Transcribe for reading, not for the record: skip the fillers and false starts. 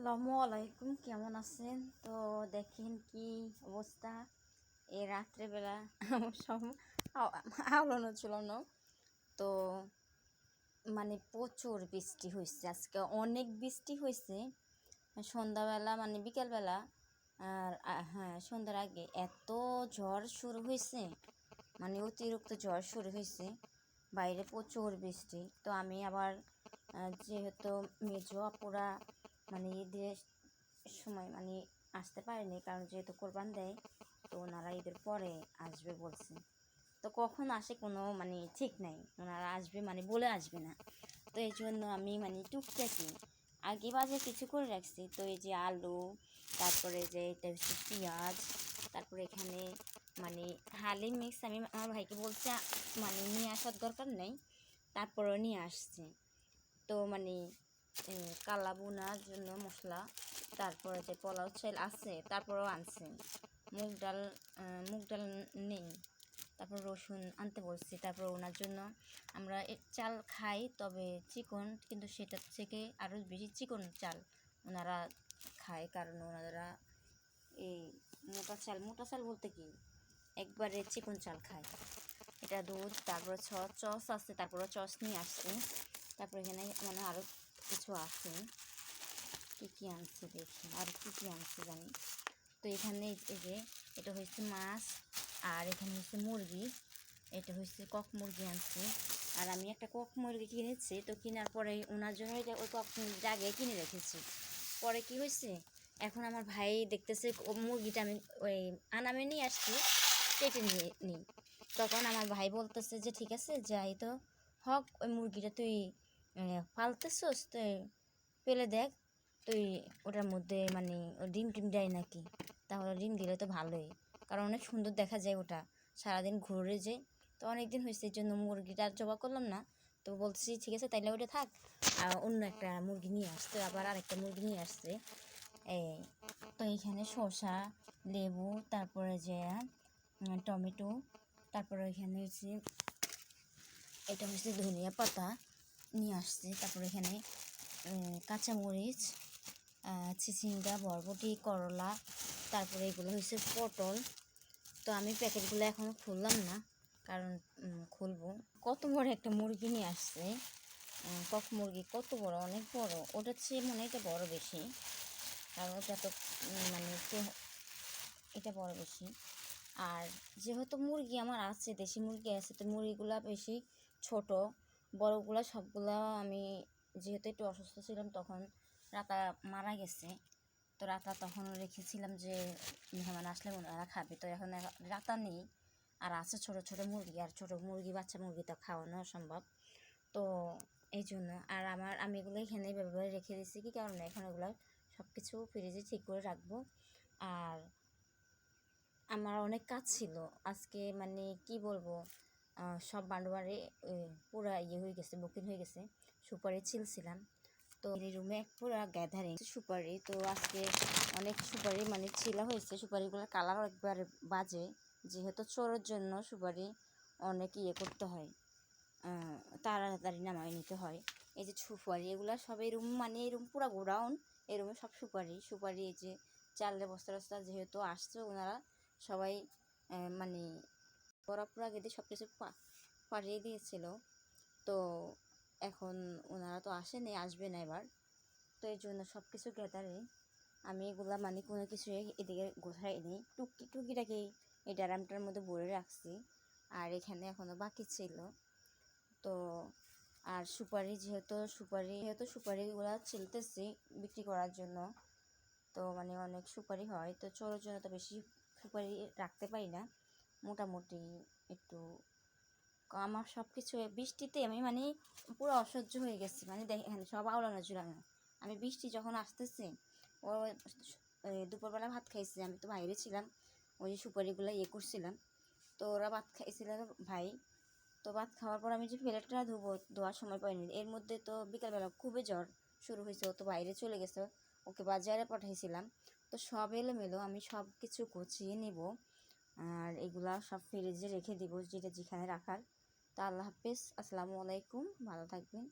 আসসালামু আলাইকুম, কেমন আছেন? তো দেখেন কি অবস্থা এই রাত্রেবেলা। সব আওলানো ঝুলানো। তো মানে প্রচুর বৃষ্টি হয়েছে আজকে, অনেক বৃষ্টি হয়েছে সন্ধ্যাবেলা, মানে বিকেলবেলা। আর হ্যাঁ, সন্ধ্যার আগে এত ঝড় শুরু হয়েছে, মানে অতিরিক্ত ঝড় শুরু হয়েছে, বাইরে প্রচুর বৃষ্টি। তো আমি আবার যেহেতু মেজো আপুরা মানে ঈদের সময় মানে আসতে পারেনি, কারণ যেহেতু কোরবান দেয়, তো ওনারা ঈদের পরে আসবে বলছে। তো কখন আসে কোনো মানে ঠিক নাই, ওনারা আসবে মানে বলে আসবে না। তো এই জন্য আমি মানে টুকটাকি আগে বাজে কিছু করে রাখছি। তো এই যে আলু, তারপরে যে এটা হচ্ছে পেঁয়াজ, তারপরে এখানে মানে হালিম মিক্স আমি আমার ভাইকে বলছি মানে নিয়ে আসার দরকার নেই, তারপরেও নিয়ে আসছে। তো মানে কালা বোনার জন্য মশলা, তারপরে যে পোলাও চাল আছে তারপরেও আনছে। মুগ ডাল নেই, তারপর রসুন আনতে বলছি। তারপর ওনার জন্য আমরা চাল খাই, তবে চিকন, কিন্তু সেটার থেকে আরও বেশি চিকন চাল ওনারা খায়, কারণ ওনারা এই মোটা চাল বলতে কি একবারে চিকন চাল খায়। এটা দুধ, তারপরে চস আছে, তারপরে চস নিয়ে আসছে। তারপর এখানে মানে আরও কিছু আছে, কী কী আনছে দেখি, আর কী আনছে জানি। তো এখানে এই যে এটা হচ্ছে মাছ, আর এখানে হচ্ছে মুরগি, এটা হচ্ছে কক মুরগি আনছে। আর আমি একটা কক মুরগি কিনেছি, তো কেনার পরে ওনার জন্য ওই কক মুরগিটা আগে কিনে রেখেছি। পরে কি হয়েছে, এখন আমার ভাই দেখতেছে মুরগিটা আমি ওই আনামে নিয়ে আসছি, কেটে নিই। তখন আমার ভাই বলতেছে যে ঠিক আছে যাই তো হক, ওই মুরগিটা তুই পালতেছস, তুই পেলে দেখ, তুই ওটার মধ্যে মানে ডিম টিম দেয় নাকি। তাহলে ডিম দিলে তো ভালোই, কারণ অনেক সুন্দর দেখা যায় ওটা, সারাদিন ঘুরে যে। তো অনেক দিন হয়েছে, এই জন্য মুরগিটা আর জবা করলাম না। তো বলছি ঠিক আছে তাইলে ওটা থাক, আর অন্য একটা মুরগি নিয়ে আসতে, আবার আরেকটা মুরগি নিয়ে আসছে। এই তো এইখানে শসা, লেবু, তারপরে যে টমেটো, তারপরে এখানে হচ্ছে এটা হচ্ছে ধনিয়া পাতা নিয়ে আসছে। তারপরে এখানে কাঁচামরিচ, চিচিঙ্গা, বরবটি, করলা, তারপরে এগুলো হচ্ছে পটল। তো আমি প্যাকেটগুলো এখনও খুললাম না, কারণ খুলবো। কত বড় একটা মুরগি নিয়ে আসছে, কক মুরগি, কত বড়, অনেক বড়। ওটার চেয়ে মনে হয় এটা বড় বেশি, কারণ ওটা তো মানে এটা বড় বেশি। আর যেহেতু মুরগি আমার আছে, দেশি মুরগি আছে, তো মুরগিগুলো বেশি ছোট, বড়গুলা সবগুলা আমি যেহেতু একটু অসুস্থ ছিলাম তখন রাতা মারা গেছে। তো রাতা তখন রেখেছিলাম যে মেহমান আসলে ওনারা খাবে, তো এখন রাতা নেই, আর আছে ছোট ছোট মুরগি। আর ছোট মুরগি, বাচ্চা মুরগি তো খাওয়ানো অসম্ভব, তো এই জন্য। আর আমি এগুলো এখানে ব্যবহারে রেখে দিচ্ছি, কি কারণে এখন এগুলো সব কিছু ফ্রিজে ঠিক করে রাখবো। আর আমার অনেক কাজ ছিল আজকে, মানে কি বলবো, সব বান্ডুবারে পুরা হয়ে গেছে, বুকিং হয়ে গেছে। সুপারি ছিলছিলাম, তো এই রুমে পুরা গ্যাদারিং সুপারি। তো আজকে অনেক সুপারি মানে ছিলা হয়েছে, সুপারিগুলোর কালারও একবারে বাজে, যেহেতু চোরের জন্য সুপারি অনেক করতে হয়, তাড়াতাড়ি নামাই নিতে হয়। এই যে সুপারি এগুলো সব এই রুম, মানে এই রুম পুরা গোডাউন, এই রুমে সব সুপারি। এই যে চালের বস্তা টস্তা যেহেতু আসছে, ওনারা সবাই মানে পুরা আগে দিয়ে সব কিছু পাঠিয়ে দিয়েছিল। তো এখন ওনারা তো আসেনি, আসবে না এবার, তো এই জন্য সব কিছু গ্যাদারে আমি এগুলা মানে কোনো কিছু এদিকে গোছাই নেই, টুকিটাকে এই ড্রামটার মধ্যে ভরে রাখছি। আর এখানে এখনও বাকি ছিল। তো আর যেহেতু সুপারিগুলো ছিলতেছি বিক্রি করার জন্য, তো মানে অনেক সুপারি হয়, তো চোরের জন্য তো বেশি সুপারি রাখতে পারি না, মোটামুটি একটু। আমার সব কিছু বৃষ্টিতে আমি মানে পুরো অসহ্য হয়ে গেছি, মানে দেখেন সব আওলানো ঝুলানো। আমি বৃষ্টি যখন আসতেছে, ও দুপুরবেলা ভাত খাইছি, আমি তো বাইরে ছিলাম, ওই যে সুপারিগুলো করছিলাম। তো ওরা ভাত খাইছিল ভাই, তো ভাত খাওয়ার পর আমি যে প্লেটটা ধোয়ার সময় পাইনি। এর মধ্যে তো বিকালবেলা খুবই জ্বর শুরু হয়েছে, ও তো বাইরে চলে গেছে, ওকে বাজারে পাঠাইছিলাম। তো সব এলোমেলো, আমি সব কিছু গুছিয়ে নেব, আর এগুলা সব ফ্রিজে রেখে দিব, যেটা যেখানে রাখার। তা আল্লাহ হাফিজ, আসসালামু আলাইকুম, ভালো থাকবেন।